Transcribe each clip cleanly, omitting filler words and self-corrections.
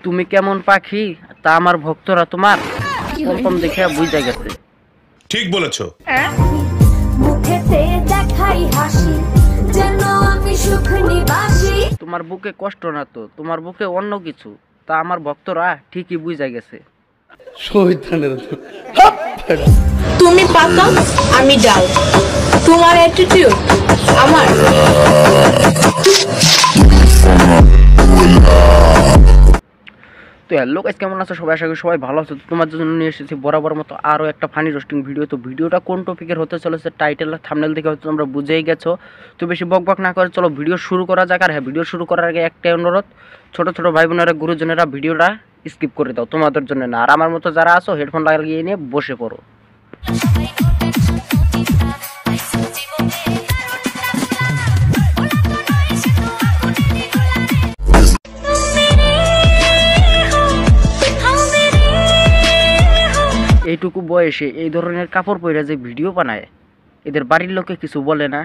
তুমি কেমন পাখি তা আমার ভক্তরা তোমার কম দেখে বুঝে গেছে। ঠিক বলেছো। তোমার বুকে কষ্ট না তো, তোমার বুকে অন্য কিছু, তা আমার ভক্তরা ঠিকই বুঝে গেছে। তুমি পাতা আমি ডাল, তোমার অ্যাটিটিউড আমার। তো হ্যালো গাইস, কেমন আছো সবাই? আশা করি সবাই ভালো আছো। তোমার জন্য নিয়ে এসেছি বরাবর মতো আরও একটা ফানি রোস্টিং ভিডিও। তো ভিডিওটা কোন টপিকের হতে চলেছে টাইটেল আর থাম্বনেল দেখে হয়তো তোমরা বুঝেই গেছো। তো বেশি বকবক না করে চলো ভিডিও শুরু করা যাক। আর হ্যাঁ, ভিডিও শুরু করার আগে একটাই অনুরোধ, ছোট ছোট ভাই বোনেরা গুরুজনেরা ভিডিওটা স্কিপ করে দাও, তোমাদের জন্য না। আর আমার মতো যারা আছো হেডফোন লাগিয়ে নিয়ে বসে পড়ো। এইটুকু বয়সে এই ধরনের কাপড় পরে যে ভিডিও বানায়, এদের বাড়ির লোকে কিছু বলে না?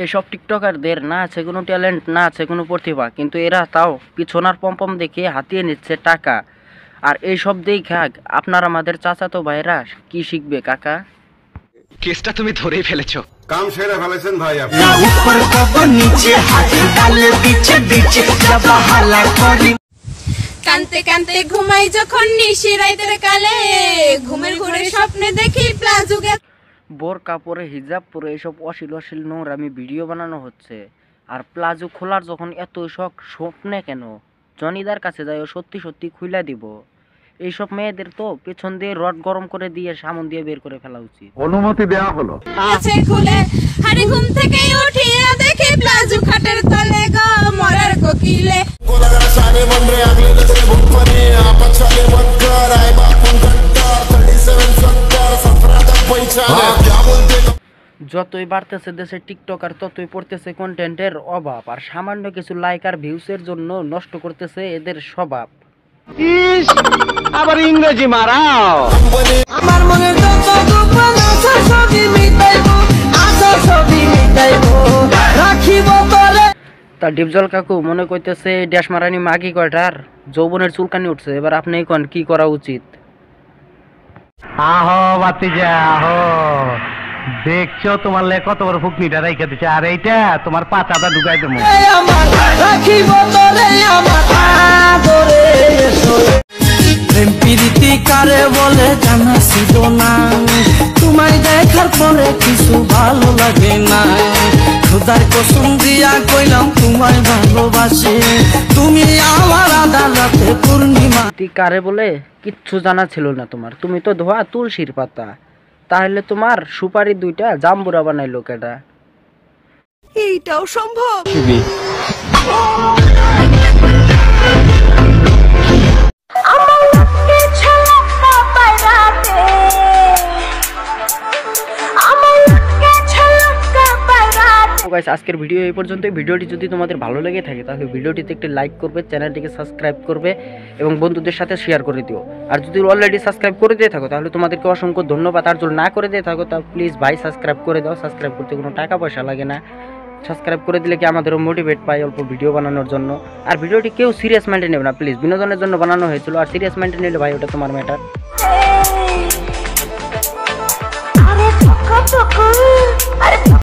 এসব টিকটকারদের না আছে কোনো ট্যালেন্ট, না আছে কোনো প্রতিভা, কিন্তু এরা তাও পিছনার পম্পম দেখে হাতিয়ে নিচ্ছে টাকা। আর এইসব দেখা আপনার আমাদের চাচাতো ভাইরা কি শিখবে কাকা? কেসটা তুমি ধরেই ফেলেছো। কাম সেরে ফেলেছেন ভাই আপনি। কানতে কানতে ঘুমাই যখন নিশি রাইতের কালে, ঘুমের ঘুরে স্বপ্নে দেখি প্লাজো। বোর কাপড়ে হিজাব পরে এইসব অশ্লীল অশ্লীল নোংরামি ভিডিও বানানো হচ্ছে। আর প্লাজো খোলার যখন এত শখ, স্বপ্নে কেন জনিদার কাছে যাই, সত্যি সত্যি খুলে দিব। এইসব মেয়েদের তো পেছন দিয়ে রড গরম করে দিয়ে সামন দিয়ে বের করে ফেলা উচিত। অনুমতি দেওয়া হলো। আছে খুলে হাড়ি ঘুম থেকে উঠিয়া দেখে প্লাজো খাটের তলে গো মরার কোকিলে। যতই বাড়তেছে দেশের টিকটকার, ততই পড়তেছে কন্টেন্টের অভাব। আর সামান্য কিছু লাইক আর ভিউসের জন্য নষ্ট করতেছে এদের স্বভাব। আবার ইংরেজি মারাও। আমার মনে তা ডিপজল কাকু মনে করতেছে ড্যাশ মারানি মাগি কয়টার যৌবনের চুলকানি উঠছে। এবার আপনি কোন কি করা উচিত? আহো বাতিজা আহো, দেখছো তোমার লে কত বড় ফুকনিটা রাইখা দিছে, আর এইটা তোমার পাতাটা ঢুকাই দেবো। কারে বলে জানা ছিল না, তোমায় দেখার পরে কিছু ভালো লাগে না। খুদার কসম দিয়া কইলাম তোমায় ভালোবাসি, তুমি আমার আদালতে পূর্ণিমা। কারে বলে কিচ্ছু জানা ছিল না তোমার, তুমি তো ধোয়া তুলসীর পাতা। তাহলে তোমার সুপারি দুইটা জাম্বুরা বানাইলো কেডা? এইটাও সম্ভব? আজকের ভিডিও এই পর্যন্ত। ভিডিওটি যদি তোমাদের ভালো লেগে থাকে তাহলে ভিডিওটিতে একটি লাইক করবে, চ্যানেলটিকে সাবস্ক্রাইব করবে এবং বন্ধুদের সাথে শেয়ার করে দিও। আর যদি অলরেডি সাবস্ক্রাইব করে দিয়ে থাকো তাহলে তোমাদেরকে অসংখ্য ধন্যবাদ। আর যদি না করে দিয়ে থাকো তা প্লিজ ভাই সাবস্ক্রাইব করে দাও। সাবস্ক্রাইব করতে কোনো টাকা পয়সা লাগে না। সাবস্ক্রাইব করে দিলে কি আমাদেরও মোটিভেট পাই অল্প ভিডিও বানানোর জন্য। আর ভিডিওটি কেউ সিরিয়াস মাইন্ডে নেবে না প্লিজ, বিনোদনের জন্য বানানো হয়েছিল। আর সিরিয়াস মাইন্ডে নিলে ভাই ওটা তোমার ম্যাটার।